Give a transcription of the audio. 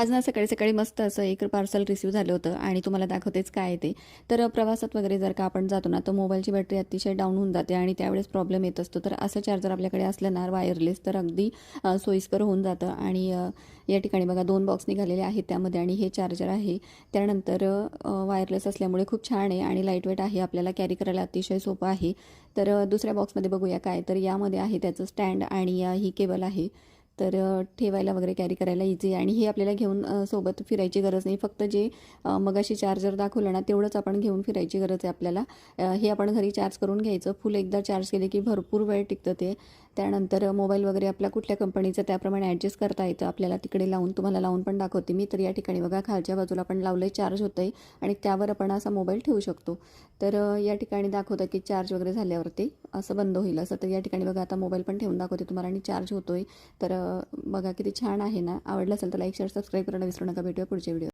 आज ना सकाळी सकाळी मस्त असं एक पार्सल रिसीव्ह झालं होतं आणि तुम्हाला दाखवतेच काय आहे ते. तर प्रवासात वगैरे जर का आपण जातो ना, तर मोबाईलची बॅटरी अतिशय डाऊन होऊन जाते आणि त्यावेळेस प्रॉब्लेम येत असतो. तर असं चार्जर आपल्याकडे असलं ना वायरलेस, तर अगदी सोयीस्कर होऊन जातं. आणि या ठिकाणी बघा 2 बॉक्स निघालेले आहेत त्यामध्ये आणि हे चार्जर आहे. त्यानंतर वायरलेस असल्यामुळे खूप छान आहे आणि लाईटवेट आहे. आपल्याला कॅरी करायला अतिशय सोपं आहे. तर दुसऱ्या बॉक्समध्ये बघूया काय, तर यामध्ये आहे त्याचं स्टँड आणि ही केबल आहे. तर ठेवायला वगैरे कॅरी करायला इझी आणि हे आपल्याला घेऊन सोबत फिरायची गरज नाही. फक्त जे मगाशी चार्जर दाखवलं ना, तेवढंच आपण घेऊन फिरायची गरज आहे आपल्याला. हे आपण घरी चार्ज करून घ्यायचं. फुल एकदा चार्ज केले की भरपूर वेळ टिकतं ते. त्यानंतर मोबाईल वगैरे आपला कुठल्या कंपनीचा त्याप्रमाणे ॲडजस्ट करता येतं आपल्याला. तिकडे लावून तुम्हाला लावून पण दाखवते मी. तर या ठिकाणी बघा खालच्या बाजूला आपण लावलं आहे, चार्ज होतं आहे आणि त्यावर आपण असा मोबाईल ठेवू शकतो. तर या ठिकाणी दाखवतं की चार्ज वगैरे झाल्यावरती असं बंद होईल असं. तर या ठिकाणी बघा आता मोबाईल पण ठेवून दाखवते तुम्हाला आणि चार्ज होतो आहे. तर बघा किती छान आहे ना. आवडलं असेल तर लाईक शेअर सबस्क्राईब करायला विसरू नका. भेटूया पुढच्या व्हिडिओ.